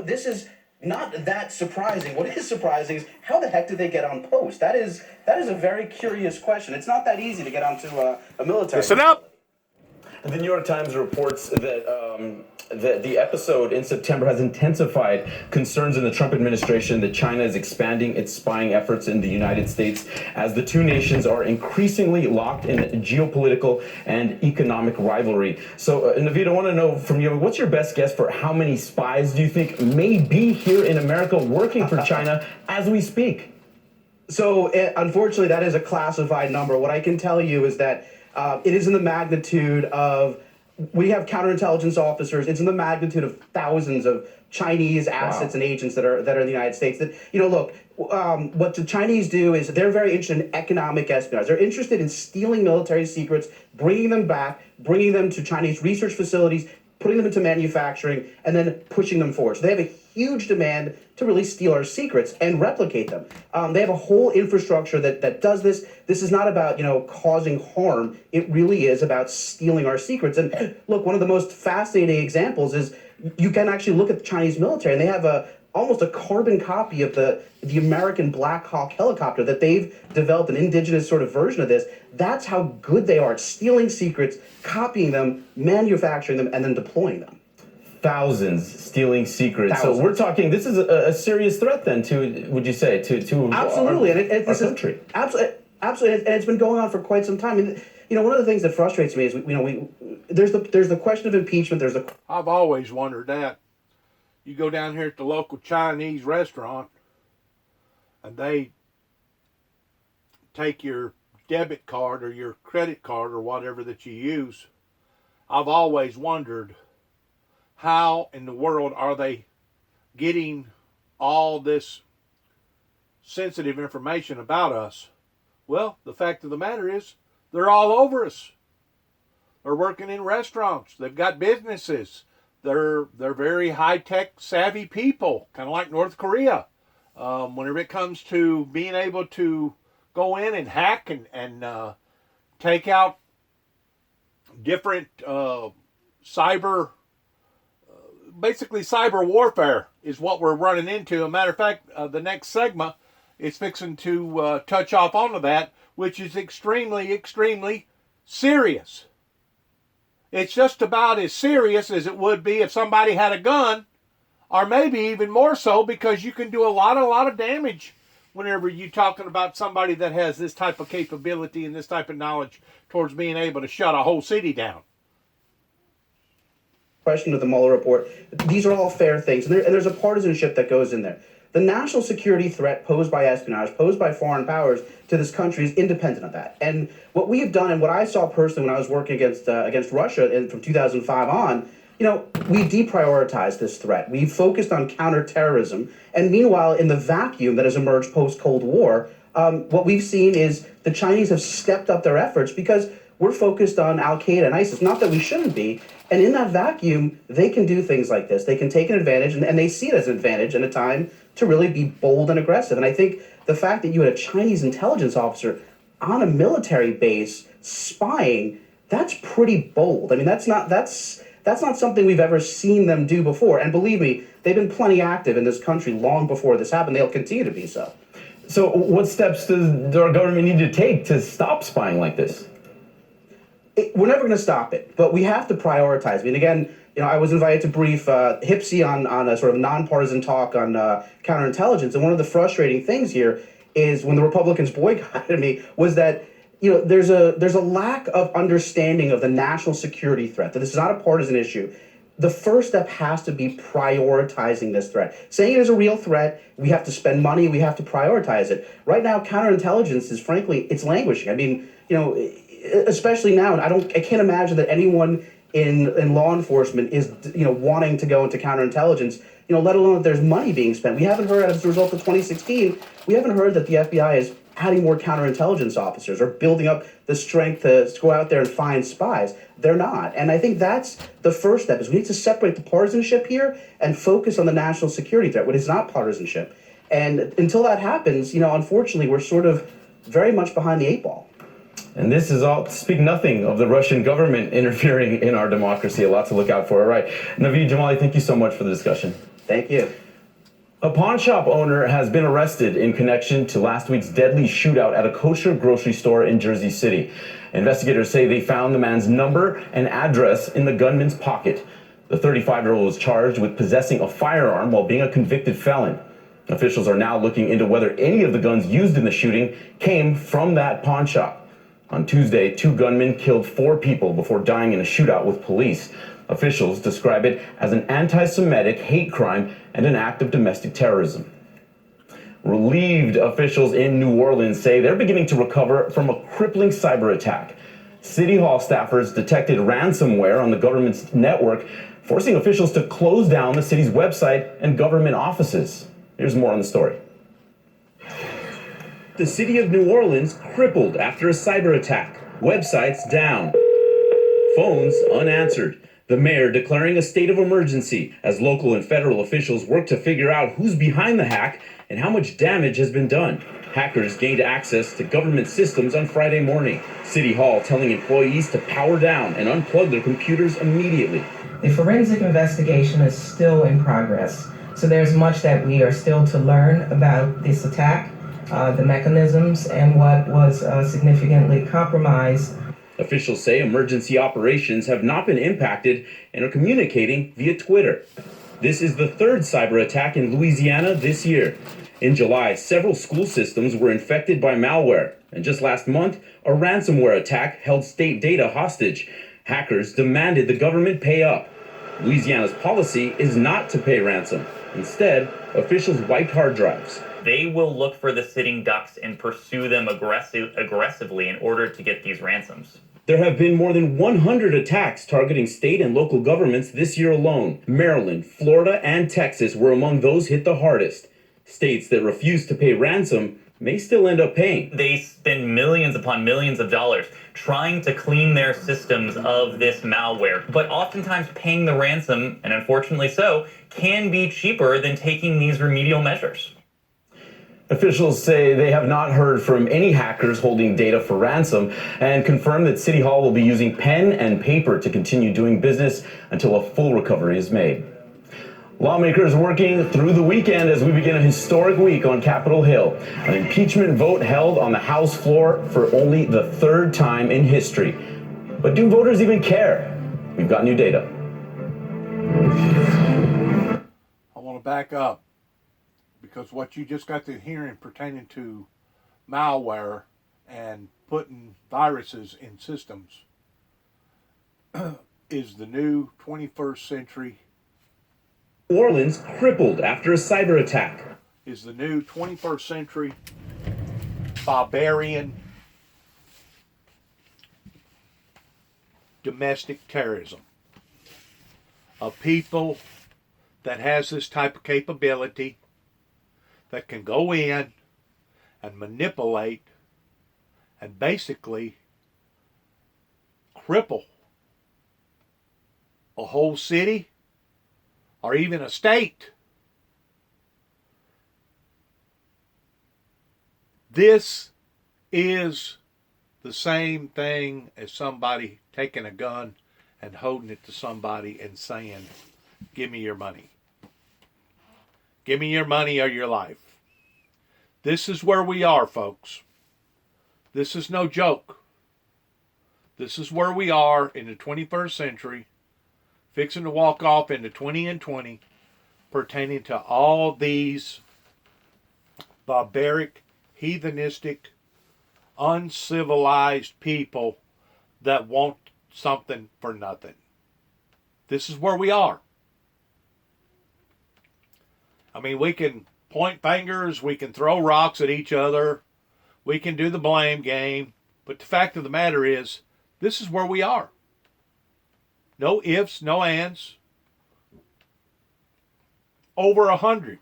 This is not that surprising. What is surprising is how the heck did they get on post? That is a very curious question. It's not that easy to get onto a military. Listen up. The New York Times reports that the episode in September has intensified concerns in the Trump administration that China is expanding its spying efforts in the United States as the two nations are increasingly locked in geopolitical and economic rivalry. So, Naveed, I want to know from you, what's your best guess for how many spies do you think may be here in America working for China as we speak? So, unfortunately, that is a classified number. What I can tell you is that it is in the magnitude of, we have counterintelligence officers, it's in the magnitude of thousands of Chinese assets and agents that are in the United States. That, look, what the Chinese do is they're very interested in economic espionage. They're interested in stealing military secrets, bringing them back, bringing them to Chinese research facilities, putting them into manufacturing, and then pushing them forward. So they have a huge demand to really steal our secrets and replicate them. They have a whole infrastructure that does this. This is not about, causing harm. It really is about stealing our secrets. And look, one of the most fascinating examples is you can actually look at the Chinese military, and they have almost a carbon copy of the American Black Hawk helicopter that they've developed, an indigenous sort of version of this. That's how good they are at stealing secrets, copying them, manufacturing them, and then deploying them. Thousands stealing secrets. Thousands. So we're talking, this is a serious threat then to, would you say, to absolutely. our country. Absolutely, and it's been going on for quite some time. And, one of the things that frustrates me is, there's the question of impeachment. I've always wondered that. You go down here at the local Chinese restaurant, and they take your debit card or your credit card or whatever that you use. I've always wondered, how in the world are they getting all this sensitive information about us? Well, the fact of the matter is, they're all over us. They're working in restaurants. They've got businesses. They're very high-tech savvy people, kind of like North Korea. Whenever it comes to being able to go in and hack and take out different basically cyber warfare is what we're running into. As a matter of fact, the next segment is fixing to touch off onto that, which is extremely, extremely serious. It's just about as serious as it would be if somebody had a gun, or maybe even more so, because you can do a lot of damage whenever you're talking about somebody that has this type of capability and this type of knowledge towards being able to shut a whole city down. Question of the Mueller report. These are all fair things, and there's a partisanship that goes in there. The national security threat posed by espionage, posed by foreign powers to this country is independent of that. And what we have done, and what I saw personally when I was working against Russia from 2005 on, we deprioritized this threat. We focused on counterterrorism. And meanwhile, in the vacuum that has emerged post-Cold War, what we've seen is the Chinese have stepped up their efforts because we're focused on Al-Qaeda and ISIS. Not that we shouldn't be. And in that vacuum, they can do things like this. They can take an advantage, and they see it as an advantage and a time to really be bold and aggressive. And I think the fact that you had a Chinese intelligence officer on a military base spying, that's pretty bold. I mean, that's not something we've ever seen them do before. And believe me, they've been plenty active in this country long before this happened. They'll continue to be so. So what steps does our government need to take to stop spying like this? We're never going to stop it, but we have to prioritize. I mean, again, I was invited to brief HIPSI on a sort of nonpartisan talk on counterintelligence, and one of the frustrating things here is when the Republicans boycotted me was that there's a lack of understanding of the national security threat, that this is not a partisan issue. The first step has to be prioritizing this threat. Saying it is a real threat, we have to spend money, we have to prioritize it. Right now, counterintelligence is, frankly, it's languishing. I mean, especially now, and I can't imagine that anyone in law enforcement is wanting to go into counterintelligence, let alone that there's money being spent. We haven't heard, as a result of 2016, we haven't heard that the FBI is adding more counterintelligence officers or building up the strength to go out there and find spies. They're not. And I think that's the first step, is we need to separate the partisanship here and focus on the national security threat, which is not partisanship. And until that happens, unfortunately, we're sort of very much behind the eight ball. And this is all, speak nothing of the Russian government interfering in our democracy. A lot to look out for. All right. Naveed Jamali, thank you so much for the discussion. Thank you. A pawn shop owner has been arrested in connection to last week's deadly shootout at a kosher grocery store in Jersey City. Investigators say they found the man's number and address in the gunman's pocket. The 35-year-old was charged with possessing a firearm while being a convicted felon. Officials are now looking into whether any of the guns used in the shooting came from that pawn shop. On Tuesday, 2 gunmen killed 4 people before dying in a shootout with police. Officials describe it as an anti-Semitic hate crime and an act of domestic terrorism. Relieved officials in New Orleans say they're beginning to recover from a crippling cyber attack. City Hall staffers detected ransomware on the government's network, forcing officials to close down the city's website and government offices. Here's more on the story. The city of New Orleans crippled after a cyber attack. Websites down. Phones unanswered. The mayor declaring a state of emergency as local and federal officials work to figure out who's behind the hack and how much damage has been done. Hackers gained access to government systems on Friday morning. City Hall telling employees to power down and unplug their computers immediately. The forensic investigation is still in progress, so there's much that we are still to learn about this attack, the mechanisms, and what was significantly compromised. Officials say emergency operations have not been impacted and are communicating via Twitter. This is the 3rd cyber attack in Louisiana this year. In July, several school systems were infected by malware. And just last month, a ransomware attack held state data hostage. Hackers demanded the government pay up. Louisiana's policy is not to pay ransom. Instead, officials wiped hard drives. They will look for the sitting ducks and pursue them aggressively in order to get these ransoms. There have been more than 100 attacks targeting state and local governments this year alone. Maryland, Florida, and Texas were among those hit the hardest. States that refuse to pay ransom may still end up paying. They spend millions upon millions of dollars trying to clean their systems of this malware. But oftentimes paying the ransom, and unfortunately so, can be cheaper than taking these remedial measures. Officials say they have not heard from any hackers holding data for ransom and confirm that City Hall will be using pen and paper to continue doing business until a full recovery is made. Lawmakers working through the weekend as we begin a historic week on Capitol Hill. An impeachment vote held on the House floor for only the 3rd time in history. But do voters even care? We've got new data. I want to back up because what you just got to hearing pertaining to malware and putting viruses in systems is the new 21st century. New Orleans crippled after a cyber attack. Is the new 21st century barbarian domestic terrorism of people that has this type of capability that can go in and manipulate and basically cripple a whole city or even a state. This is the same thing as somebody taking a gun and holding it to somebody and saying, "Give me your money. Give me your money or your life." This is where we are, folks. This is no joke. This is where we are in the 21st century, fixing to walk off into 20 and 20, pertaining to all these barbaric, heathenistic, uncivilized people that want something for nothing. This is where we are. I mean, we can point fingers, we can throw rocks at each other, we can do the blame game, but the fact of the matter is, this is where we are. No ifs, no ands. Over 100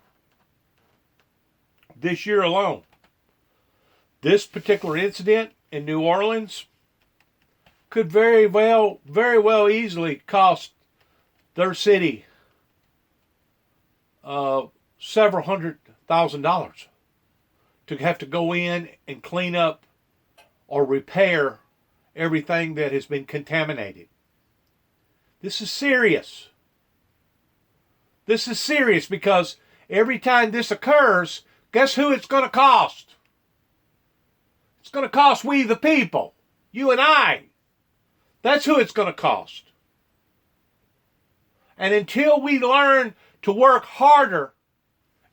this year alone. This particular incident in New Orleans could very well easily cost their city several $100,000 to have to go in and clean up or repair everything that has been contaminated. This is serious. This is serious because every time this occurs, guess who it's going to cost? It's going to cost we the people, you and I. That's who it's going to cost. And until we learn to work harder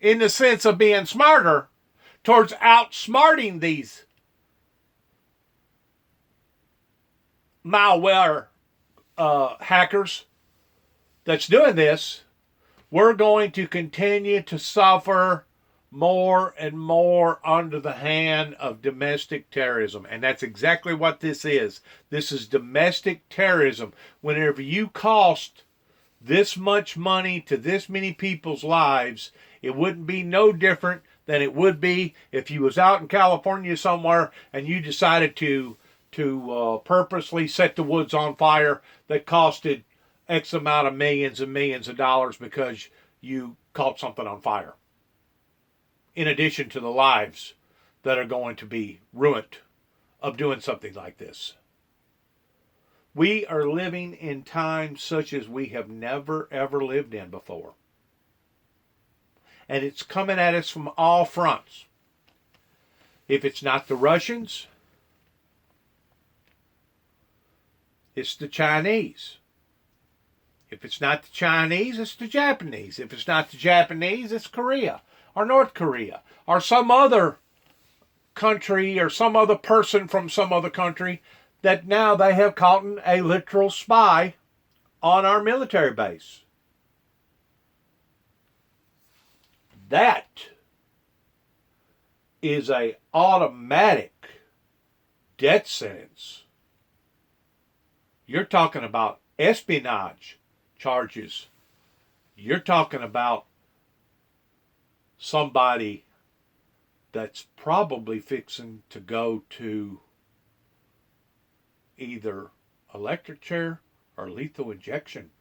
in the sense of being smarter towards outsmarting these malware hackers that's doing this, we're going to continue to suffer more and more under the hand of domestic terrorism. And that's exactly what this is. This is domestic terrorism. Whenever you cost this much money to this many people's lives, it wouldn't be no different than it would be if you was out in California somewhere and you decided to purposely set the woods on fire that costed X amount of millions and millions of dollars because you caught something on fire. In addition to the lives that are going to be ruined of doing something like this. We are living in times such as we have never ever lived in before. And it's coming at us from all fronts. If it's not the Russians, it's the Chinese. If it's not the Chinese, it's the Japanese. If it's not the Japanese, it's Korea or North Korea or some other country or some other person from some other country that now they have caught a literal spy on our military base. That is an automatic death sentence. You're talking about espionage charges. You're talking about somebody that's probably fixing to go to either electric chair or lethal injection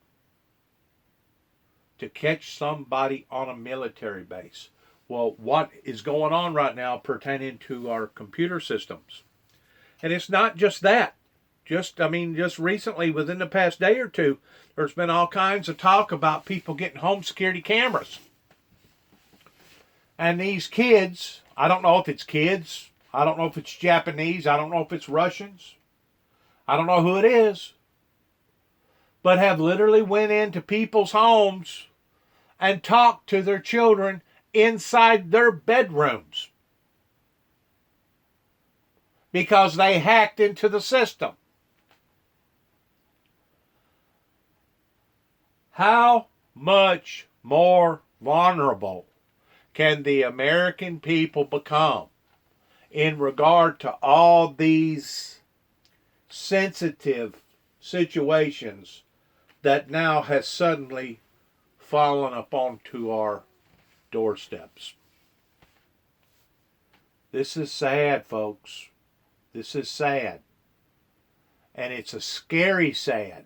to catch somebody on a military base. Well, what is going on right now pertaining to our computer systems? And it's not just that. Just recently, within the past day or two, there's been all kinds of talk about people getting home security cameras. And these kids, I don't know if it's kids, I don't know if it's Japanese, I don't know if it's Russians, I don't know who it is, but have literally went into people's homes and talked to their children inside their bedrooms because they hacked into the system. How much more vulnerable can the American people become in regard to all these sensitive situations that now has suddenly fallen upon to our doorsteps? This is sad, folks. This is sad. And it's a scary sad.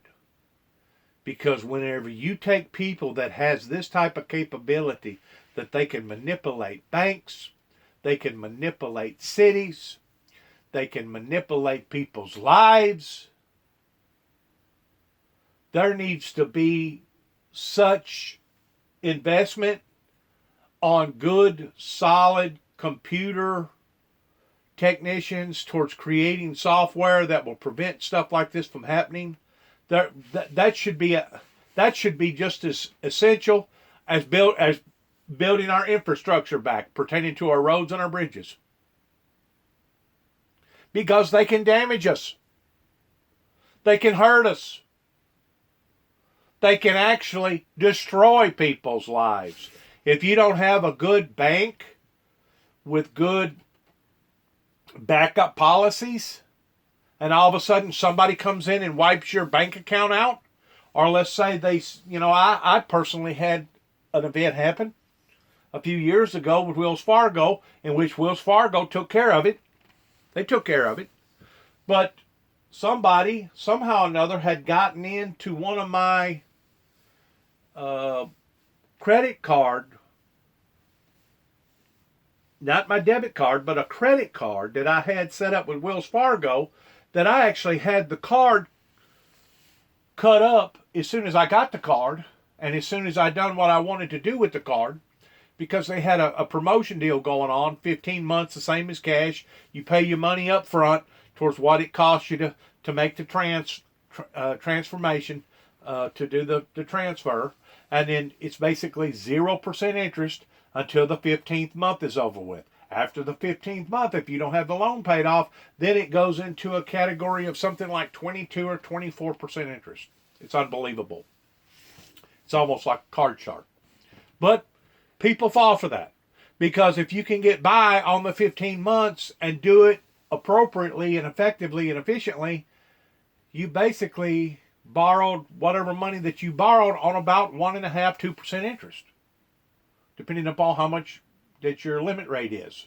Because whenever you take people that has this type of capability, that they can manipulate banks, they can manipulate cities, they can manipulate people's lives, there needs to be such investment on good, solid computer technicians towards creating software that will prevent stuff like this from happening. That should be just as essential as building our infrastructure back pertaining to our roads and our bridges. Because they can damage us. They can hurt us. They can actually destroy people's lives. If you don't have a good bank with good backup policies, and all of a sudden somebody comes in and wipes your bank account out, or let's say I personally had an event happen a few years ago with Wells Fargo, in which Wells Fargo took care of it. They took care of it. But somebody, somehow or another, had gotten into one of my credit card, not my debit card, but a credit card that I had set up with Wells Fargo, that I actually had the card cut up as soon as I got the card, And as soon as I done what I wanted to do with the card, because they had a promotion deal going on, 15 months, the same as cash. You pay your money up front towards what it costs you to make the transformation, to do the transfer. And then it's basically 0% interest until the 15th month is over with. After the 15th month, if you don't have the loan paid off, then it goes into a category of something like 22 or 24% interest. It's unbelievable. It's almost like a card shark. But people fall for that, because if you can get by on the 15 months and do it appropriately and effectively and efficiently, you basically borrowed whatever money that you borrowed on about 1.5–2% interest, depending upon how much that your limit rate is.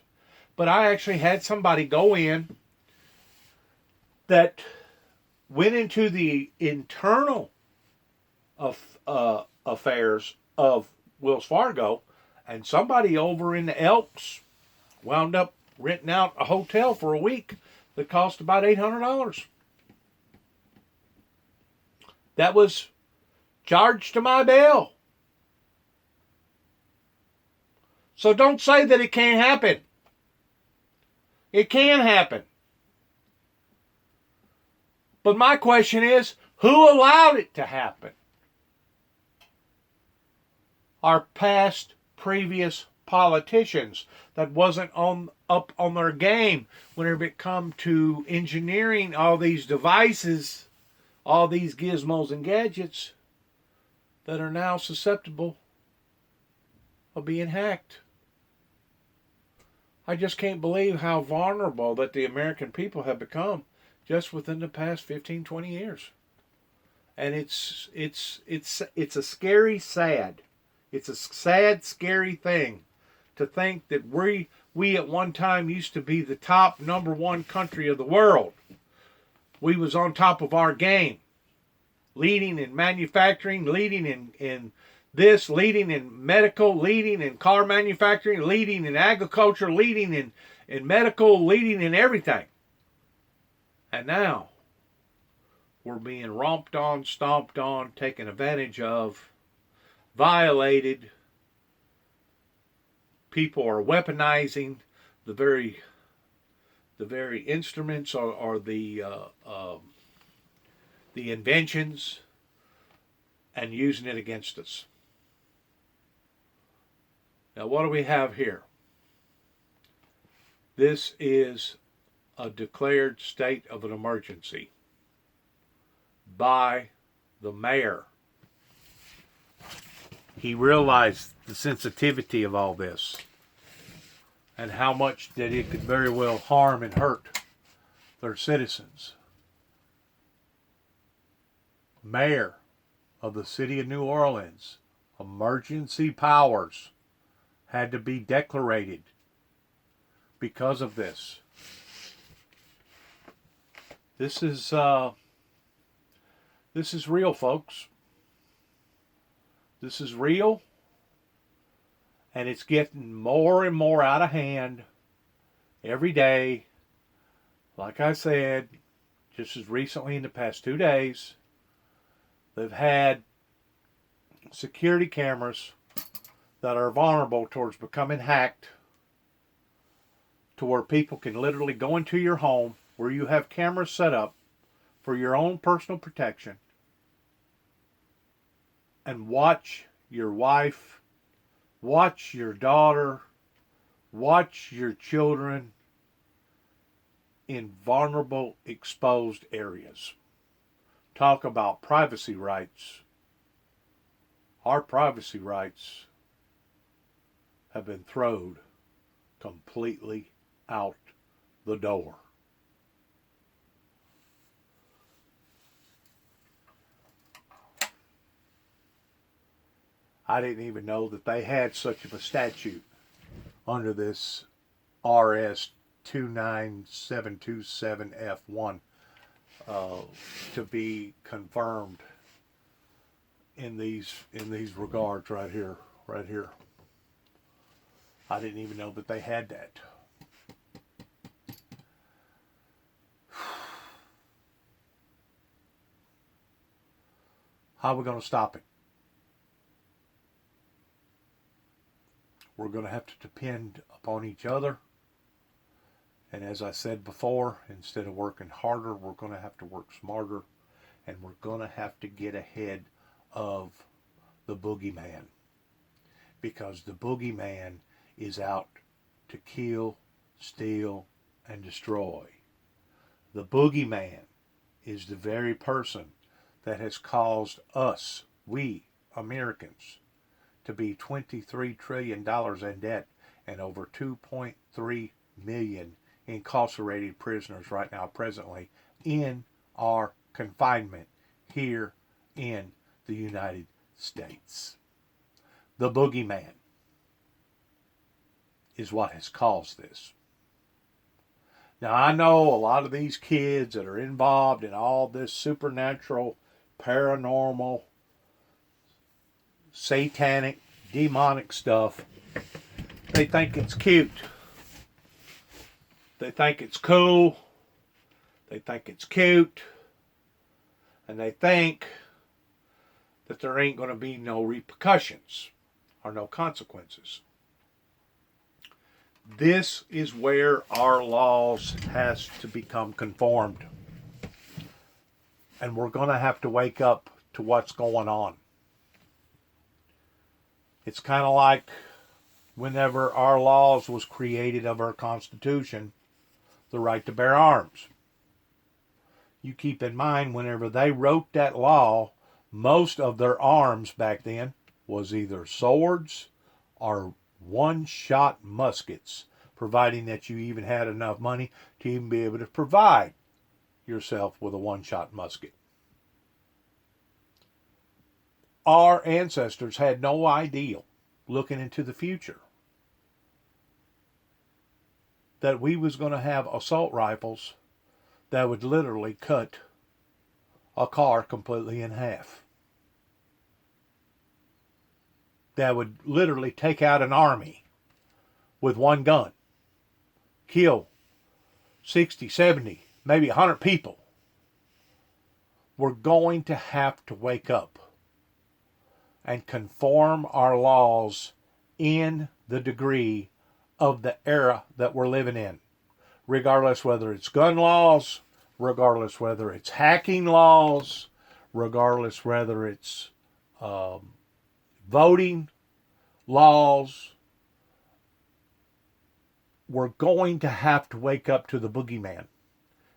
But I actually had somebody go in that went into the internal affairs of Wells Fargo, and somebody over in the Elks wound up renting out a hotel for a week that cost about $800. That was charged to my bill. So don't say that it can't happen. It can happen. But my question is, who allowed it to happen? Our previous politicians that wasn't up on their game whenever it come to engineering all these devices, all these gizmos and gadgets that are now susceptible of being hacked. I just can't believe how vulnerable that the American people have become just within the past 15–20 years. And it's a scary, sad. It's a sad, scary thing to think that we at one time used to be the top #1 country of the world. We was on top of our game, leading in manufacturing, leading in this, leading in medical, leading in car manufacturing, leading in agriculture, leading in medical, leading in everything. And now we're being romped on, stomped on, taken advantage of, violated. People are weaponizing the very instruments or the inventions and using it against us. Now, what do we have here? This is a declared state of an emergency by the mayor. He realized the sensitivity of all this and how much that it could very well harm and hurt their citizens. Mayor of the city of New Orleans, emergency powers had to be declared because of this. This is real, folks. This is real, and it's getting more and more out of hand every day. Like I said, just as recently in the past 2 days, they've had security cameras that are vulnerable towards becoming hacked, to where people can literally go into your home where you have cameras set up for your own personal protection and watch your wife, watch your daughter, watch your children in vulnerable, exposed areas. Talk about privacy rights. Our privacy rights have been thrown completely out the door. I didn't even know that they had such of a statute under this RS 29727F1 to be confirmed in these regards right here. I didn't even know that they had that. How are we going to stop it? We're going to have to depend upon each other. And as I said before, instead of working harder, we're going to have to work smarter. And we're going to have to get ahead of the boogeyman. Because the boogeyman is out to kill, steal, and destroy. The boogeyman is the very person that has caused us, we Americans, to be $23 trillion in debt and over 2.3 million incarcerated prisoners right now presently in our confinement here in the United States. The boogeyman is what has caused this. Now, I know a lot of these kids that are involved in all this supernatural, paranormal, satanic, demonic stuff, they think it's cute. They think it's cool. They think it's cute. And they think that there ain't going to be no repercussions or no consequences. This is where our laws has to become conformed. And we're going to have to wake up to what's going on. It's kind of like whenever our laws was created of our Constitution, the right to bear arms. You keep in mind, whenever they wrote that law, most of their arms back then was either swords or one-shot muskets, providing that you even had enough money to even be able to provide yourself with a one-shot musket. Our ancestors had no idea, looking into the future, that we was going to have assault rifles that would literally cut a car completely in half. That would literally take out an army with one gun. Kill 60, 70, maybe 100 people. We're going to have to wake up and conform our laws in the degree of the era that we're living in. Regardless whether it's gun laws, regardless whether it's hacking laws, regardless whether it's voting laws, we're going to have to wake up to the boogeyman.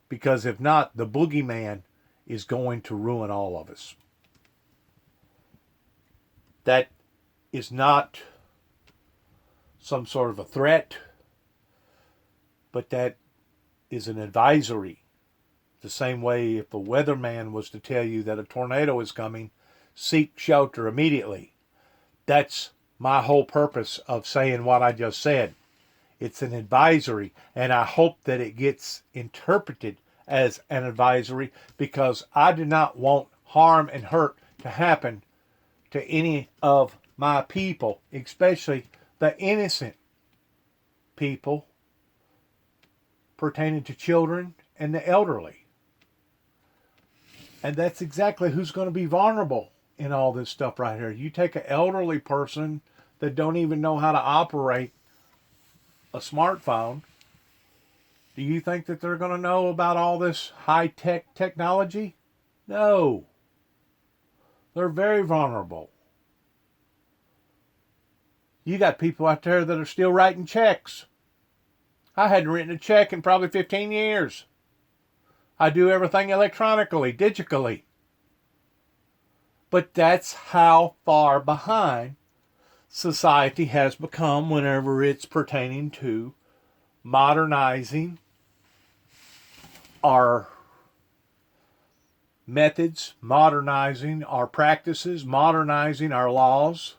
Because if not, the boogeyman is going to ruin all of us. That is not some sort of a threat, but that is an advisory. The same way if a weatherman was to tell you that a tornado is coming, seek shelter immediately. That's my whole purpose of saying what I just said. It's an advisory, and I hope that it gets interpreted as an advisory, because I do not want harm and hurt to happen to any of my people, especially the innocent people pertaining to children and the elderly. And that's exactly who's going to be vulnerable in all this stuff right here. You take an elderly person that don't even know how to operate a smartphone. Do you think that they're going to know about all this high-tech technology? No. They're very vulnerable. You got people out there that are still writing checks. I hadn't written a check in probably 15 years. I do everything electronically, digitally. But that's how far behind society has become whenever it's pertaining to modernizing our methods, modernizing our practices, modernizing our laws.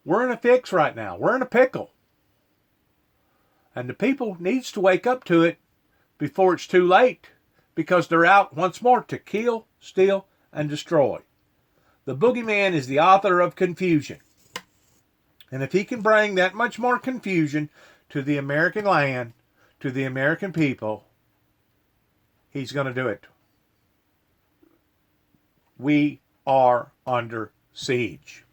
We're in a fix right now. We're in a pickle. And the people needs to wake up to it before it's too late, because they're out once more to kill, steal, and destroy. The boogeyman is the author of confusion. And if he can bring that much more confusion to the American land, to the American people, he's going to do it. We are under siege.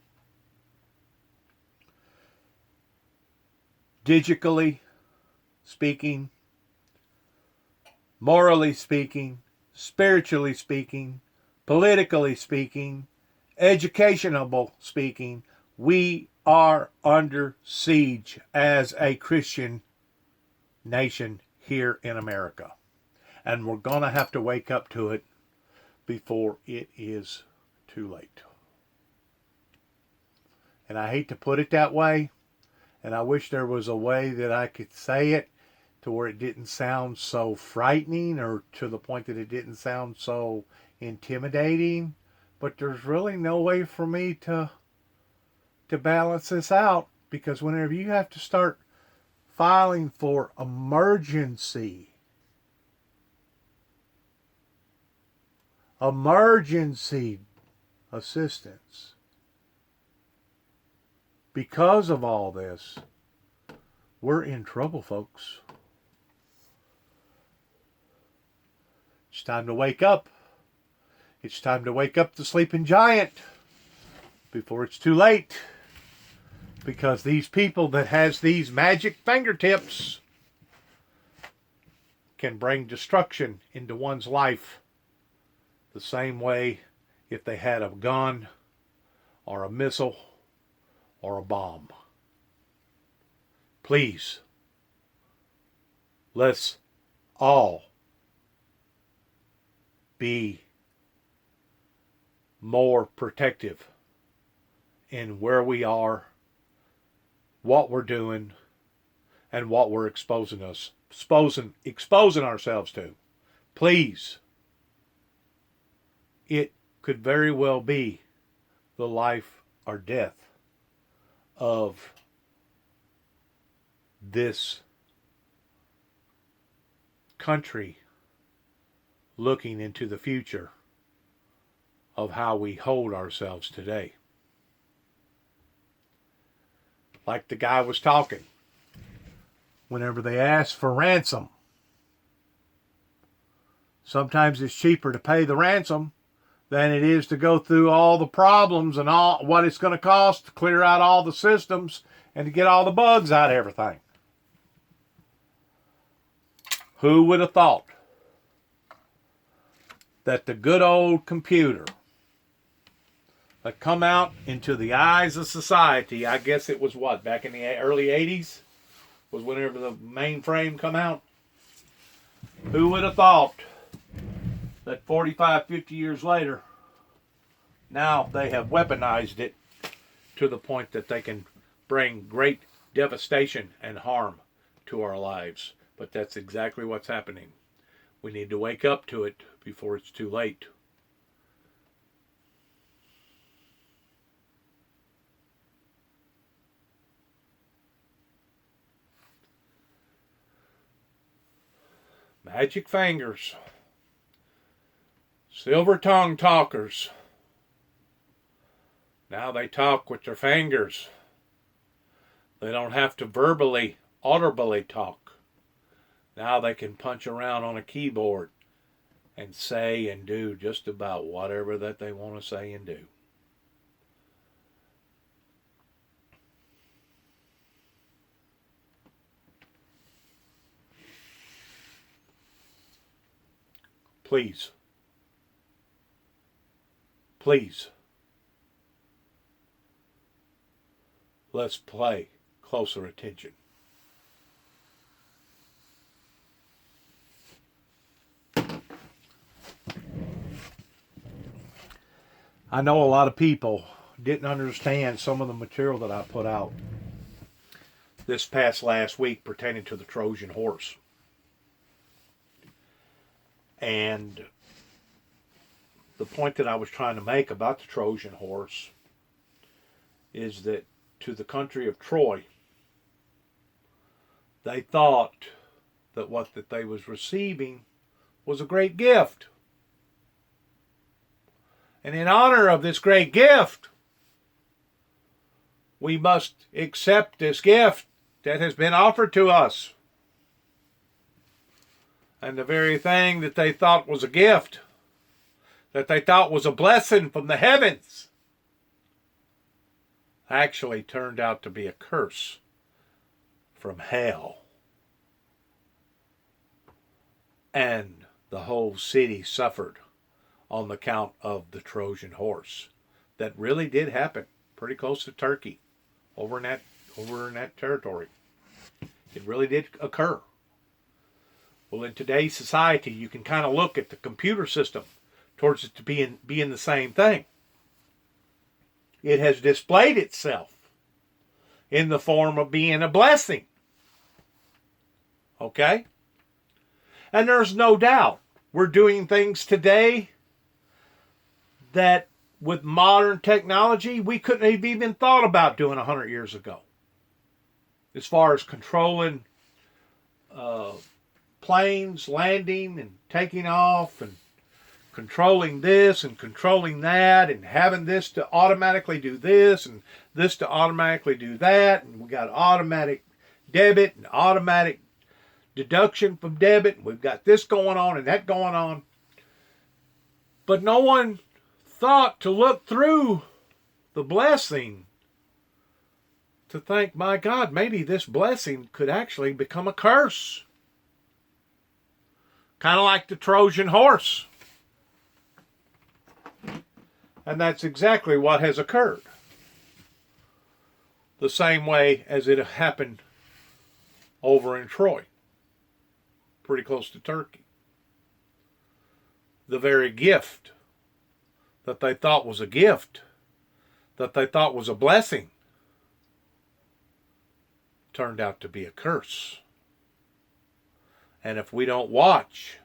digitally speaking, morally speaking, spiritually speaking, politically speaking, educational speaking, we are under siege as a Christian nation here in America. And we're going to have to wake up to it before it is too late. And I hate to put it that way, and I wish there was a way that I could say it to where it didn't sound so frightening, or to the point that it didn't sound so intimidating, but there's really no way for me to balance this out, because whenever you have to start filing for emergency assistance because of all this, we're in trouble, folks. It's time to wake up. It's time to wake up the sleeping giant before it's too late. Because these people that has these magic fingertips can bring destruction into one's life the same way if they had a gun or a missile or a bomb. Please, let's all be more protective in where we are, what we're doing, and what we're exposing ourselves to. Please. It could very well be the life or death of this country looking into the future of how we hold ourselves today. Like the guy was talking, whenever they ask for ransom, sometimes it's cheaper to pay the ransom than it is to go through all the problems and all what it's going to cost to clear out all the systems and to get all the bugs out of everything. Who would have thought that the good old computer that come out into the eyes of society, I guess it was what, back in the early 80s, was whenever the mainframe come out? Who would have thought that 45, 50 years later, now they have weaponized it to the point that they can bring great devastation and harm to our lives. But that's exactly what's happening. We need to wake up to it before it's too late. Magic fingers. Silver tongue talkers. Now they talk with their fingers. They don't have to verbally, audibly talk. Now they can punch around on a keyboard and say and do just about whatever that they want to say and do. Please. Please. Let's pay closer attention. I know a lot of people didn't understand some of the material that I put out this past last week pertaining to the Trojan Horse. And the point that I was trying to make about the Trojan Horse is that to the country of Troy, they thought that what that they was receiving was a great gift. And in honor of this great gift, we must accept this gift that has been offered to us. And the very thing that they thought was a gift, that they thought was a blessing from the heavens, actually turned out to be a curse from hell. And the whole city suffered on the count of the Trojan Horse. That really did happen pretty close to Turkey, over in that territory. It really did occur. Well, in today's society, you can kind of look at the computer system towards it to being the same thing. It has displayed itself in the form of being a blessing. Okay? And there's no doubt we're doing things today that with modern technology we couldn't have even thought about doing 100 years ago. As far as controlling planes landing and taking off, and controlling this and controlling that, and having this to automatically do this and this to automatically do that, and we got automatic debit and automatic deduction from debit, and we've got this going on and that going on. But no one thought to look through the blessing to think, my God, maybe this blessing could actually become a curse. Kind of like the Trojan horse. And that's exactly what has occurred. The same way as it happened over in Troy, pretty close to Turkey. The very gift that they thought was a gift, that they thought was a blessing, turned out to be a curse. And if we don't watch,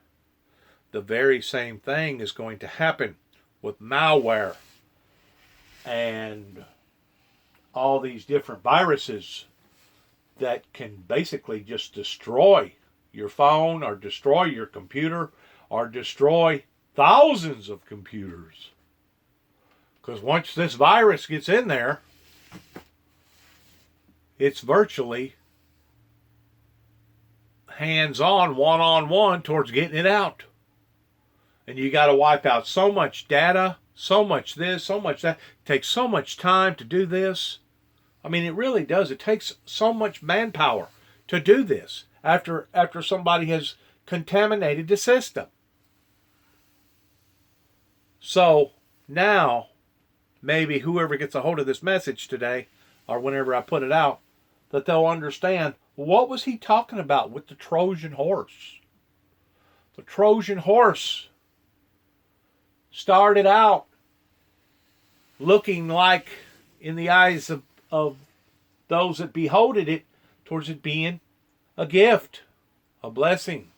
the very same thing is going to happen with malware and all these different viruses that can basically just destroy your phone or destroy your computer or destroy thousands of computers. Because once this virus gets in there, it's virtually hands-on, one-on-one towards getting it out. And you got to wipe out so much data, so much this, so much that. It takes so much time to do this. I mean, it really does. It takes so much manpower to do this after somebody has contaminated the system. So now, maybe whoever gets a hold of this message today, or whenever I put it out, that they'll understand, what was he talking about with the Trojan horse? The Trojan horse started out looking like, in the eyes of those that beholded it, towards it being a gift, a blessing.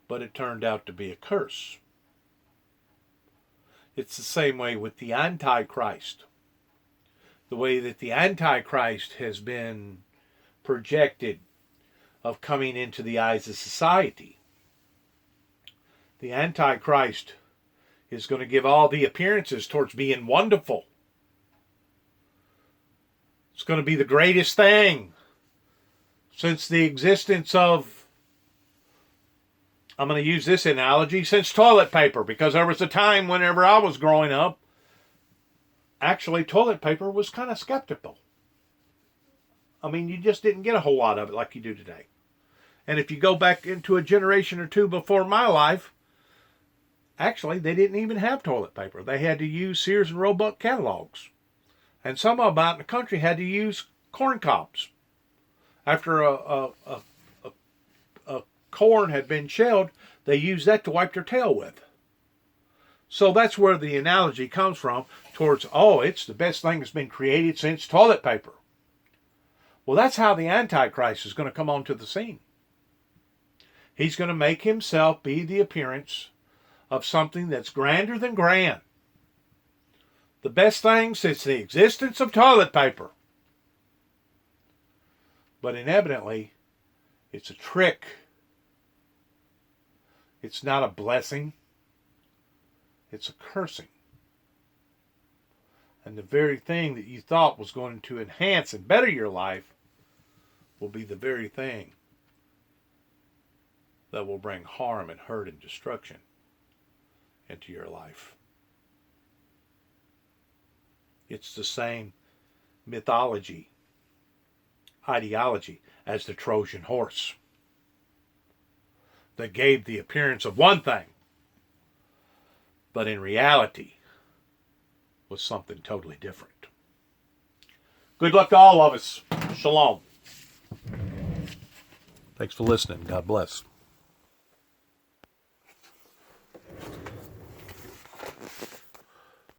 But it turned out to be a curse. It's the same way with the Antichrist. The way that the Antichrist has been projected of coming into the eyes of society. The Antichrist is going to give all the appearances towards being wonderful. It's going to be the greatest thing since the existence of, I'm going to use this analogy, since toilet paper, because there was a time whenever I was growing up, actually toilet paper was kind of skeptical. I mean, you just didn't get a whole lot of it like you do today. And if you go back into a generation or two before my life, actually, they didn't even have toilet paper. They had to use Sears and Roebuck catalogs. And some of them out in the country had to use corn cobs. After a corn had been shelled, they used that to wipe their tail with. So that's where the analogy comes from towards, oh, it's the best thing that's been created since toilet paper. Well, that's how the Antichrist is going to come onto the scene. He's going to make himself be the appearance of something that's grander than grand. The best thing since the existence of toilet paper. But inevitably, it's a trick. It's not a blessing. It's a cursing. And the very thing that you thought was going to enhance and better your life will be the very thing that will bring harm and hurt and destruction into your life. It's the same mythology. ideology as the Trojan Horse that gave the appearance of one thing, but in reality was something totally different. Good luck to all of us. Shalom. Thanks for listening. God bless.